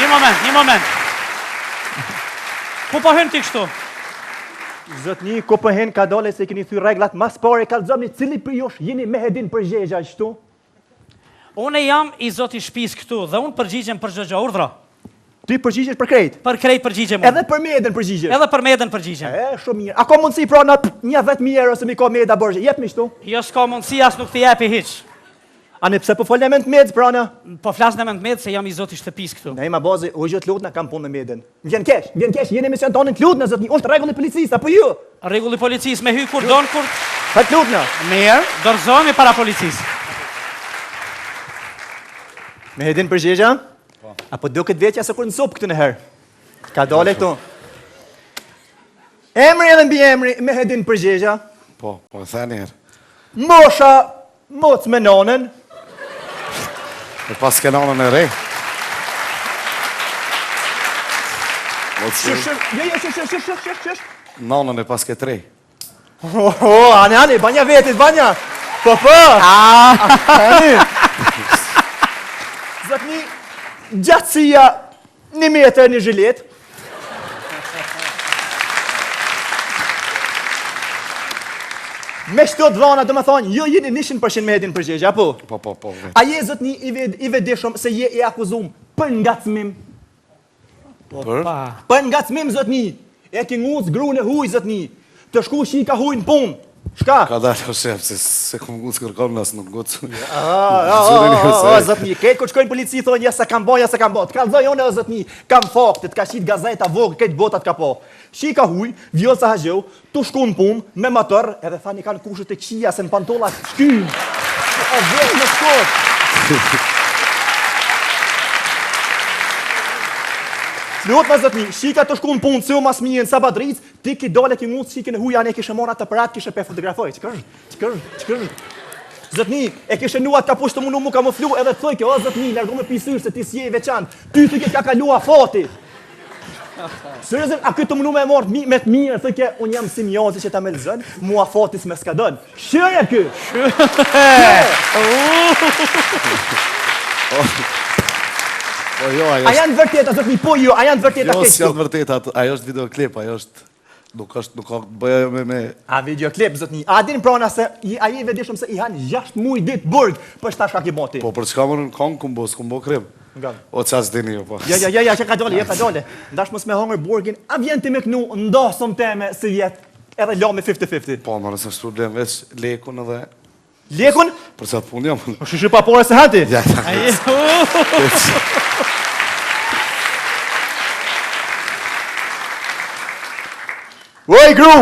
Një moment. Ku po hyn ti kështu? Zotni, ku po hyn ka dole se keni thy rregullat mas pare kallëzoni cili për jush jeni Mehedin Përgjegja kështu? Unë jam i zoti shtëpisë këtu dhe unë përgjigjem për çdo gjë, urdhra. Ti përgjigjesh për krejt? Për krejt përgjigjem unë. Edhe për Medën përgjigjesh? Edhe për Medën përgjigjem. Shumë mirë. A ka mundësi pra në 10.000 euro se mi ka Meda Borgje? Jep mi shtu? Jo s'ka mundësi, as nuk t'i jepi hiç. A ne pse po folem me të Medë pra në? Po flas në Medë se jam i zoti shtëpisë këtu. Ne ma bazi, o gjë të lutna kam punë me Medën. Vjen kesh, jeni mision tonë të lutna zotni, është rregulli policisë apo jo? Rregulli policisë me hy kur don kur. Ha të lutna. Mirë, dorëzohemi para policisë. Mehedin Përgjegja? Po. Apo do këtë vetja se kur në sopë këtë në herë? Ka dole këtu. Emri edhe mbi emri, Mehedin Përgjegja. Po, e thani herë. Mosha, moc me nonën. E pas ke nonën e re. Shësh. Nonën e pas ke 3. Ani, banja vetit, banja. Po. Ani. Zotni, gjatësia 1 metër një zhilet. Me shto dhvana, do më thonë, jo jeni 100% Mehedin Përgjegja, apo? Po. A je zotni i vedeshëm se je i akuzum për ngacmim? Për ngacmim, zotni. E ki nguc grunë e huj, zotni. Të shku shika huj në punë. Shka? Ka dalë o shef, se kom gucë kërkom nësë nuk gucë. Zotni, këtë kur shkojnë polici, thonë, ja se kam bo. Të kalzoj one, zotni, kam faktet, ka shqit gazeta vogë, këtë botat ka po. Shika huj, vjosa haqëu, tu shku në punë, me motor, edhe thani kanë kushët e qia, se në pantolla shkym. O vjetë në shkot. Lot ma zotni, shika të shku në punë, se u mas mijën, sa badric, ti ki dole ki mundë shikën e huja, ne kishe mora të aparat, kishe pe fotografoj. Qëkërë. Zotni, e kishe nuat ka pushtë të mundu mu ka më flu, edhe të thojke, o zotni, largo me pisyrë se ti si e veçan, ty të ke ka kalua fati. Sërëzën, a këtë të mundu me e morë me të mirë, thojke, unë jam si mjazi që ta me lëzën, mua fatis me s'ka dënë. Shërë kë! Po jo, a janë vërteta, zotni, po jo, a janë vërteta jo, këtë si janë vërteta, ajo është videoklip, ajo është, nuk ka bëja me... A videoklip, zotni, a din prana se, a je vedishëm se i hanë 6 muj ditë burg, për shta shka ki boti. Po, për çka më në kongë kumbo krim. O qas dini jo, po. Ja, që ka dole, Ndash mos me hongër burgin, a vjen ti me kënu, ndosëm teme si vjetë, edhe la me 50-50. Po, më nësë është problem, veç lekun edhe... Lekun? Për qatë punë jam. O shishu pa pore se hati? Ja, Oj, gru!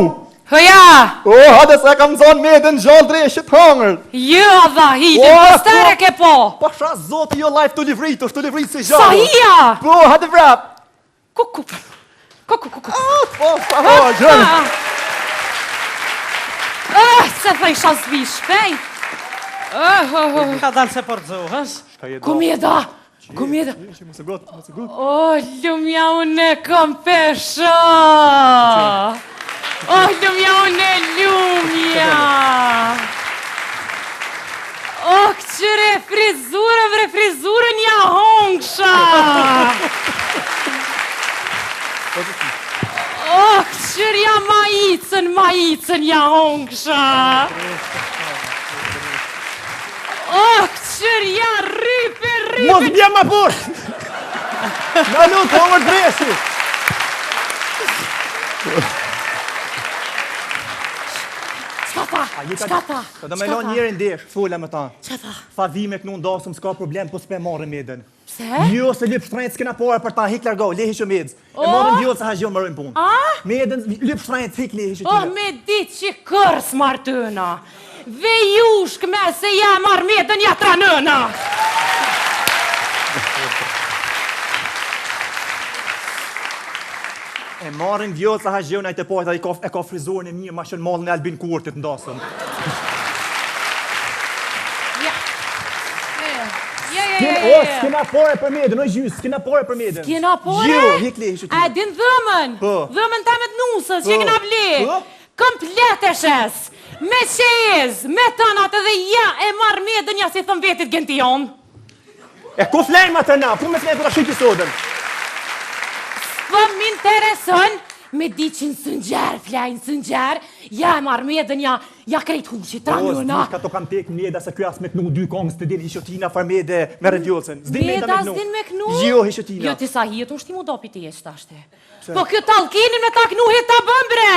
Hëja! O, hade se kam zonë me edhe në gjallë dreshit hangër. Jo, dha, hidin, pëstare ke po! Pasha, zoti jo live të livrit, është të livrit si gjallë. Sa hija! Po, hade vrap! Kuku. Po, gjallë. Se fa isha zbi shpejt. Ka dalë se përdzohës. Kumjeda. Mëse gotë. O, lumja unë e kom pesha. O, lumja unë e lumja. O, këqëre frizurën ja hongsha. O, këqër ja majicën ja hongsha. O, këqër ja rype. Mos bja ma poshtë! Në lu të hongër dreshi! Qka ta? Do me lo njerën desh, fulla me ta. Qa ta? Tha dhime kënu ndasëm, s'ka problem, po s'pe marrë Medën. Pse? Jo, se lyp shtrejt s'kena pare për ta, hik largo, lehi që Medës. E marrën vjotë se haqjo më rëjnë punë. Medën, lyp shtrejt, hik lehi që O, me dit që kërës martëna. Ve jushk me se ja marrë Medën ja tranëna. E marrin vjotë sa haqjon ajtë e pojtë, e ka frizurën e mirë, ma shën mallën e Albin Kurtit ndasëm. S'kena pare për Medën, o gjysë, s'kena pare për Medën. S'kena pare? Jo, hik lehi që A din dhëmën? Dhëmën ta me të nusës, që kena ble. Komplet e shes, me qez, me tanat edhe ja e marrë Medën ja si thëm vetit genti jonë. E ku flenë ma të na, ku me flenë për ta shqyti sodën? intereson, me di që në sëngjer, flajnë sëngjer, ja e marrë medën, ja krejt huqi, tra nëna. Ka to kam tek mjeda se kjo as me knu dy kongës të dini hishotina farmede me rediolcen. Meda s'din me knu? Jo, hishotina. Jo, ti sa hijet, unë shti mu dopi ti e qëtashte. Po kjo talkinin me ta knu hit ta bëmbre!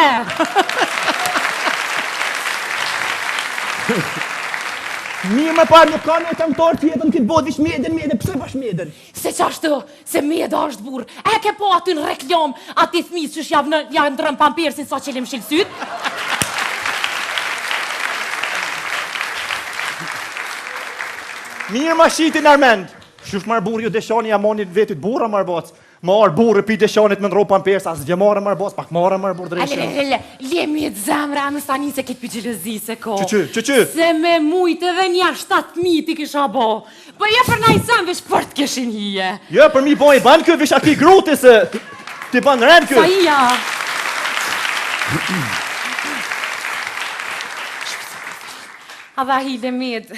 Mirë më parë nuk ka një këngëtar tjetër në këtë botë vish meden, pse bash meden? Se qashtu, se meda është burë. E ke po aty në reklam, ati thmis që janë ndrëm pampersin sa qelim shilsyt. Mirë ma shitin Armend. Shush marë burë ju deshani ja monit vetit burra marë boc. Marë burë pi deshanit me ndro pampersa, as dje marë marë boc, pak marë burë dreshën. Lemi e të zemra, në stani se këtë për gjilëzi se ko. Që? Se me mujtë edhe nja 7.000 ti kisha bo. Po je për na i sam vesh për të kishin hije. Jo, për mi boj ban kë, vish ati gruti se ti ban rend kë. Sa ija. A dha hile med.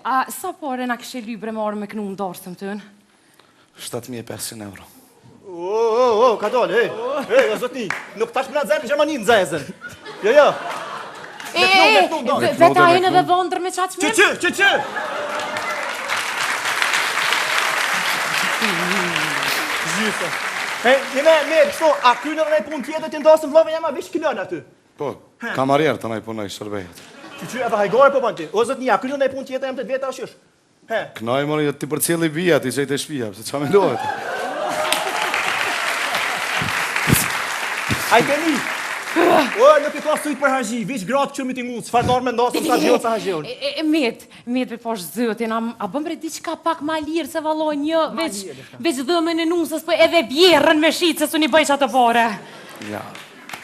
A sa pare na këshe lybre marë me knu në dorësëm tënë? 7.500 euro. Ka dole, hej, o zotni, nuk tash më na zërë në Gjermani në zezën. Jo. Veta e në dhe vëndër me qatë shmirë? Që? Gjyse. Hej, jene, kështu, a krynë dhe nej pun tjetër të ndosën vlove jema vish këllën aty? Po, kamarier të nej punoj shërbejet. Që, edhe hajgore po banti. O zotni, a krynë dhe nej pun tjetër jem të veta ashysh? Kënaj mërë, ti për cili bia, ti qejt e shpia, se qa me dohet? Ajteni! Nuk i ka sujt për haqji, vish gratë që mi ti mundë, çfarë dorë me ndosën sa gjiotë sa haqjion. Met për posh zëtin, a bëmre diçka pak ma lirë se valloj një, veç dhëmën e nusës, po edhe bjerën me shitë, se su një bëjqa të pare. Ja,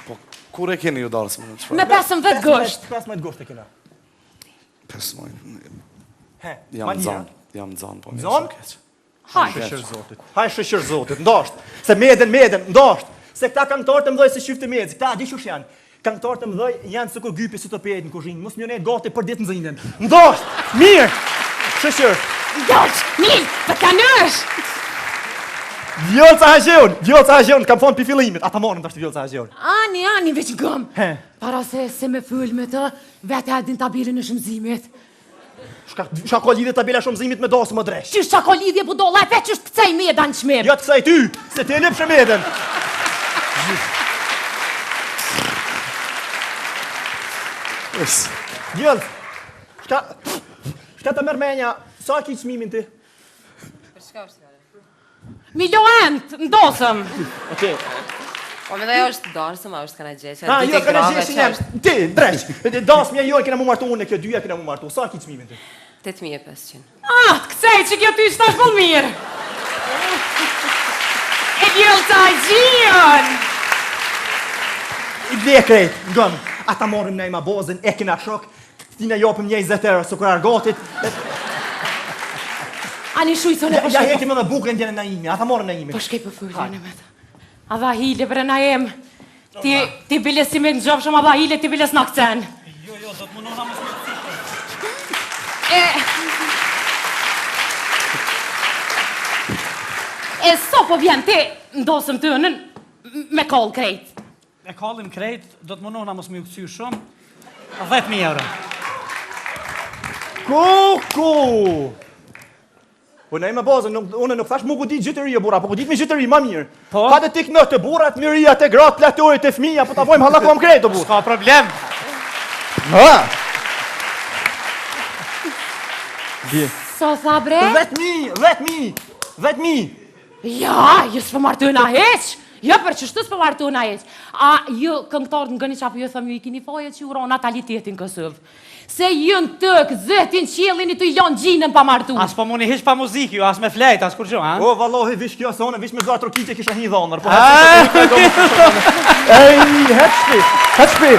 po kur e keni ju darës më në qëfar? Me 15 gësht. 15 gësht e kena. 15. Jam zonë, po Zonë? Haj. Shëshër zotit, ndosht. Se meden, ndosht. Se këta këngëtarë të mdoj se shifte medzi, këta di qush janë. Këngëtarë të mdoj janë së gypi si të pejt në kuzhinë, mos mjonet gati për ditë në zindën. Ndosht, mirë, shëshër. Ndosht, mirë, për ka nësh. Vjolca haqjion, kam thonë pi fillimit, ata morën të është vjolca haqjion. Ani, veç gëm. Para se me fëll me të, vete e din tabirën e shëmzimit. Shka ko lidhje tabela shëmzimit me dosë më dresh. Qysh qa ko lidhje budolla e fe qysh të këcej meda në qmim. Jo të kësaj ty, se te lip shëmeden. Gjëllë, shka të mërmenja, sa ki qmimin ti? Për shka është fjale? Miloent, ndosëm. Okej. Po me dhe jo është darësëm, a është kana gjeqë, Jo, kana gjeqë një, ti, dreq, dasë mja jo e kena mu martu, unë e kjo dyja kena mu martu, sa ki qmimin ti? 8.500. Të këcej që kjo ty ishtë tash bëll mirë. E gjëllë të haqjion. I dhe krejt, ngëmë, ata morim nej ma bozën, e kena shok, ti në jopëm një 20 euro, së kërë argotit. Ani shujtë në Ja hekim edhe bukën djene në imi, ata morim në imi. Po shkej për fëllën e me të. A dha hile bre na em. Ti biles si me në gjopshëm, a dha hile ti biles në akcen. Jo, do të mundohna më së E so po vjen ti ndosëm të nën me kall krejt. E kallim krejt, do të mundohna mos më u kthyer shumë. 10.000 euro. Ku? Po ne më bazën, unë nuk thash mu ku ditë gjytëria burra, po ku ditë me gjytëri ma mirë. Po? Ka të tik në të burrat, miria, të gratë, platorit, të fëmija, po ta vojmë hallakom krejt, o burë. S'ka problem. Ha? So tha bre? 10.000. Ja, ju s'po martuna heq. Jo, për që shtu s'po martuna heq. A ju këngëtarët në gëni qapo ju thëmë ju i kini faje që uro natalitetin kësëv. Se ju në tëk, zëtin qjelin i të i lonë gjinën pa martu. As po muni hiq pa muzikë ju, as me flejt, as kur që, ha? O, vallohi, vish kjo se unë, vish me zua trokitje kisha hi dhonër. Po, Ah! Ej, hep shpi.